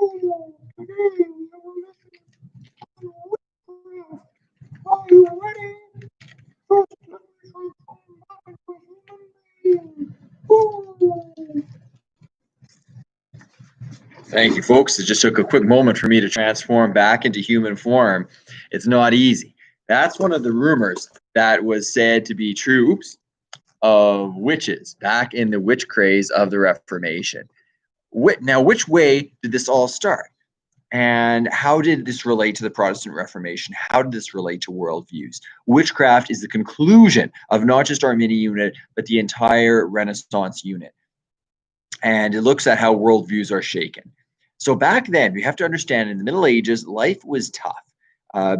Oh, today we are listening to Witchcraft. Are you ready? First, let me transform back into a human being. Oh. Thank you, folks. It just took a quick moment for me to transform back into human form. It's not easy. That's one of the rumors that was said to be true, of witches back in the witch craze of the Reformation. Now, which way did this all start? And how did this relate to the Protestant Reformation? How did this relate to worldviews? Witchcraft is the conclusion of not just our mini unit, but the entire Renaissance unit. And it looks at how worldviews are shaken. So back then, we have to understand in the Middle Ages, life was tough.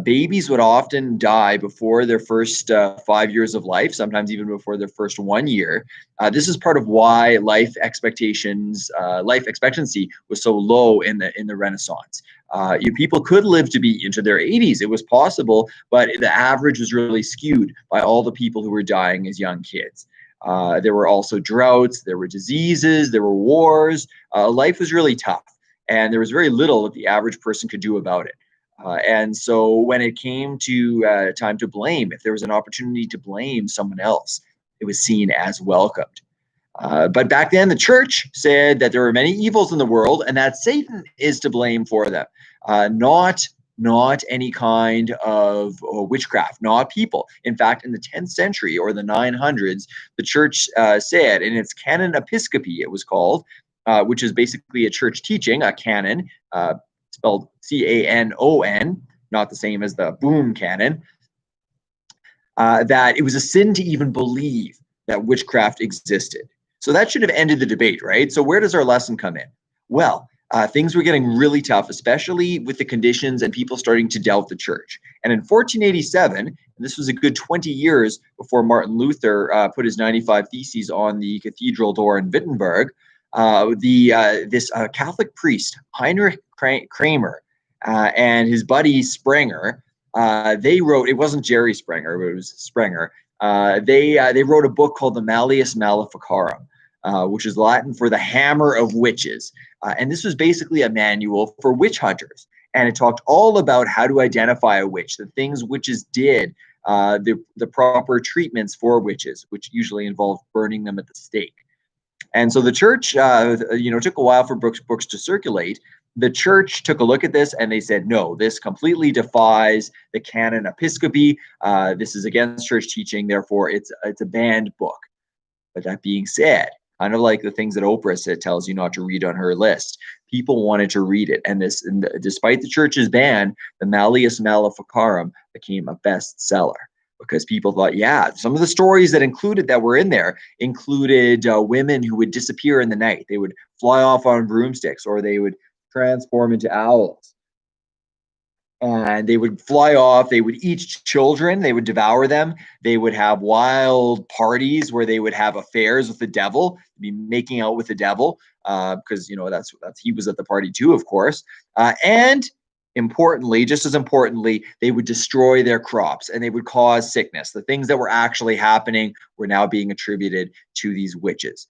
Babies would often die before their first 5 years of life, sometimes even before their first 1 year. This is part of why life expectancy was so low in the Renaissance. People could live to be into their 80s. It was possible, but the average was really skewed by all the people who were dying as young kids. There were also droughts, there were diseases, there were wars. Life was really tough, and there was very little that the average person could do about it. And so when it came to time to blame, if there was an opportunity to blame someone else, it was seen as welcomed. But back then, the church said that there were many evils in the world and that Satan is to blame for them, not any kind of witchcraft, not people. In fact, in the 10th century or the 900s, the church said in its canon episcopi, it was called, which is basically a church teaching, a canon, spelled C-A-N-O-N, not the same as the boom cannon, that it was a sin to even believe that witchcraft existed. So that should have ended the debate, right? So where does our lesson come in? Well, things were getting really tough, especially with the conditions and people starting to doubt the church. And in 1487, and this was a good 20 years before Martin Luther put his 95 Theses on the cathedral door in Wittenberg, this Catholic priest, Heinrich Kramer, and his buddy Sprenger, they wrote, it wasn't Jerry Sprenger, but it was Sprenger, they wrote a book called the Malleus Maleficarum, which is Latin for the Hammer of Witches. And this was basically a manual for witch hunters. And it talked all about how to identify a witch, the things witches did, the proper treatments for witches, which usually involved burning them at the stake. And so the church, took a while for books to circulate. The church took a look at this and they said, no, this completely defies the canon episcopi. This is against church teaching. Therefore, it's a banned book. But that being said, kind of like the things that Oprah said tells you not to read on her list, people wanted to read it. And despite the church's ban, the Malleus Maleficarum became a bestseller. Because people thought, yeah, some of the stories that were in there included women who would disappear in the night. They would fly off on broomsticks, or they would transform into owls. And they would fly off. They would eat children. They would devour them. They would have wild parties where they would have affairs with the devil, be making out with the devil, because that's he was at the party too, of course. And importantly, just as importantly, they would destroy their crops and they would cause sickness. The things that were actually happening were now being attributed to these witches.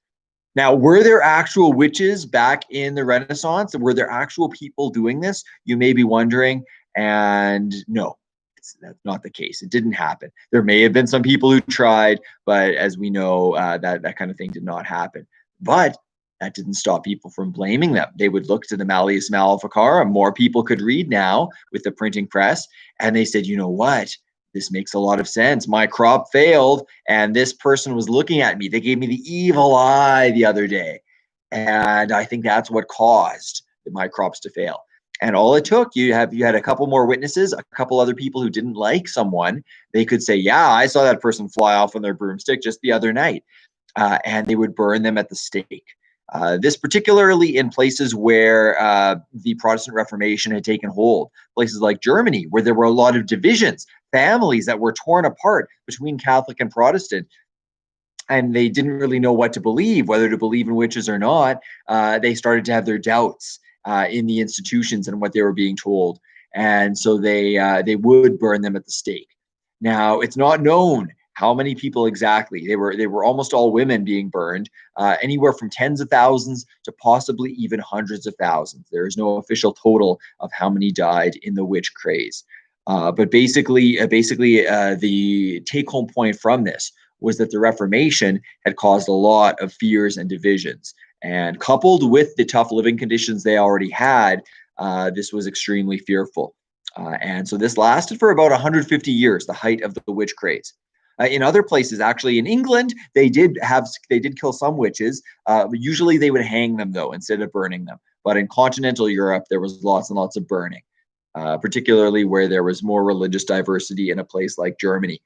Now, were there actual witches back in the Renaissance? Were there actual people doing this? You may be wondering. And no, that's not the case. It didn't happen. There may have been some people who tried, but as we know, that kind of thing did not happen. But that didn't stop people from blaming them. They would look to the Malleus Maleficarum. More people could read now with the printing press. And they said, you know what? This makes a lot of sense. My crop failed, and this person was looking at me. They gave me the evil eye the other day. And I think that's what caused my crops to fail. And all it took, you had a couple more witnesses, a couple other people who didn't like someone. They could say, yeah, I saw that person fly off on their broomstick just the other night. And they would burn them at the stake. This particularly in places where the Protestant Reformation had taken hold, places like Germany, where there were a lot of divisions, families that were torn apart between Catholic and Protestant. And they didn't really know what to believe, whether to believe in witches or not. They started to have their doubts in the institutions and what they were being told. And so they would burn them at the stake. Now, it's not known How many people exactly? They were almost all women being burned, anywhere from tens of thousands to possibly even hundreds of thousands. There is no official total of how many died in the witch craze. But the take-home point from this was that the Reformation had caused a lot of fears and divisions. And coupled with the tough living conditions they already had, this was extremely fearful. And so this lasted for about 150 years, the height of the witch craze. In other places, actually in England, they did kill some witches. But usually they would hang them though instead of burning them. But in continental Europe, there was lots and lots of burning, particularly where there was more religious diversity in a place like Germany.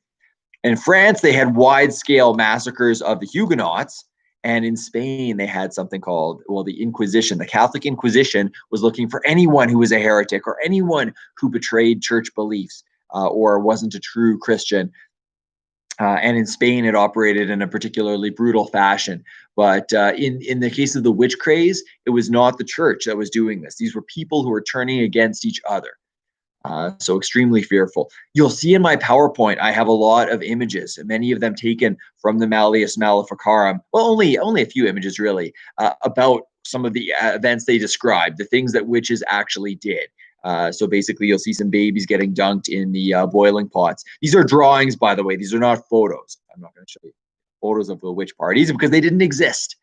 In France, they had wide-scale massacres of the Huguenots. And in Spain, they had something called, well, the Inquisition. The Catholic Inquisition was looking for anyone who was a heretic or anyone who betrayed church beliefs or wasn't a true Christian. And in Spain, it operated in a particularly brutal fashion. But in the case of the witch craze, it was not the church that was doing this. These were people who were turning against each other. So extremely fearful. You'll see in my PowerPoint, I have a lot of images, many of them taken from the Malleus Maleficarum. Well, only a few images really, about some of the events they described, the things that witches actually did. So basically, you'll see some babies getting dunked in the boiling pots. These are drawings, by the way. These are not photos. I'm not going to show you photos of the witch parties because they didn't exist.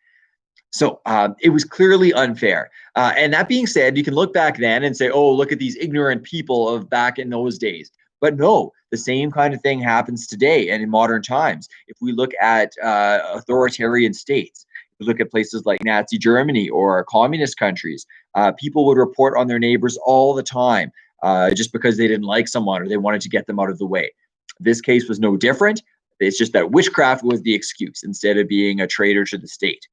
So it was clearly unfair. And that being said, you can look back then and say, oh, look at these ignorant people of back in those days. But no, the same kind of thing happens today and in modern times. If we look at authoritarian states, if we look at places like Nazi Germany or communist countries, people would report on their neighbors all the time just because they didn't like someone or they wanted to get them out of the way. This case was no different. It's just that witchcraft was the excuse instead of being a traitor to the state.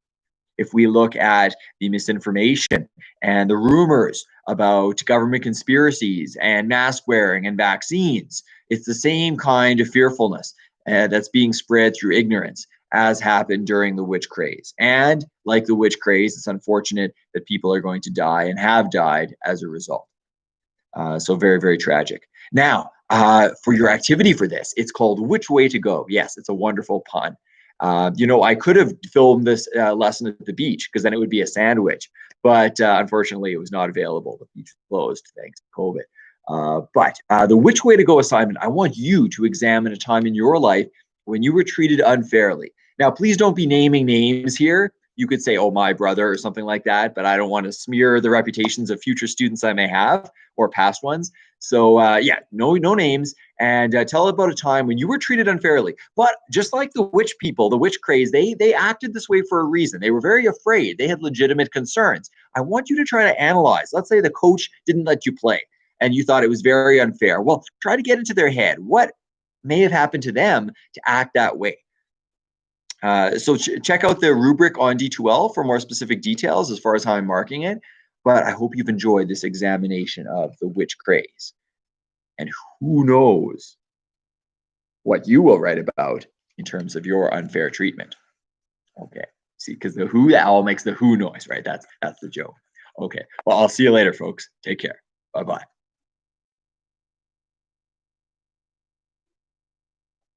If we look at the misinformation and the rumors about government conspiracies and mask wearing and vaccines, it's the same kind of fearfulness that's being spread through ignorance as happened during the witch craze. And like the witch craze, it's unfortunate that people are going to die and have died as a result. So very, very tragic. Now, for your activity for this, it's called Which Way to Go. Yes, it's a wonderful pun. I could have filmed this lesson at the beach because then it would be a sandwich. But unfortunately, it was not available. The beach was closed thanks to COVID. But the Which Way to Go assignment, I want you to examine a time in your life when you were treated unfairly. Now, please don't be naming names here. You could say, oh, my brother or something like that, but I don't want to smear the reputations of future students I may have or past ones. So no names, and tell about a time when you were treated unfairly. But just like the witch people, the witch craze, they acted this way for a reason. They were very afraid. They had legitimate concerns. I want you to try to analyze. Let's say the coach didn't let you play and you thought it was very unfair. Well, try to get into their head. What may have happened to them to act that way? So check out the rubric on D2L for more specific details as far as how I'm marking it. But I hope you've enjoyed this examination of the witch craze. And who knows what you will write about in terms of your unfair treatment. Okay, see, because the who owl makes the who noise, right? That's the joke. Okay, well, I'll see you later, folks. Take care. Bye-bye.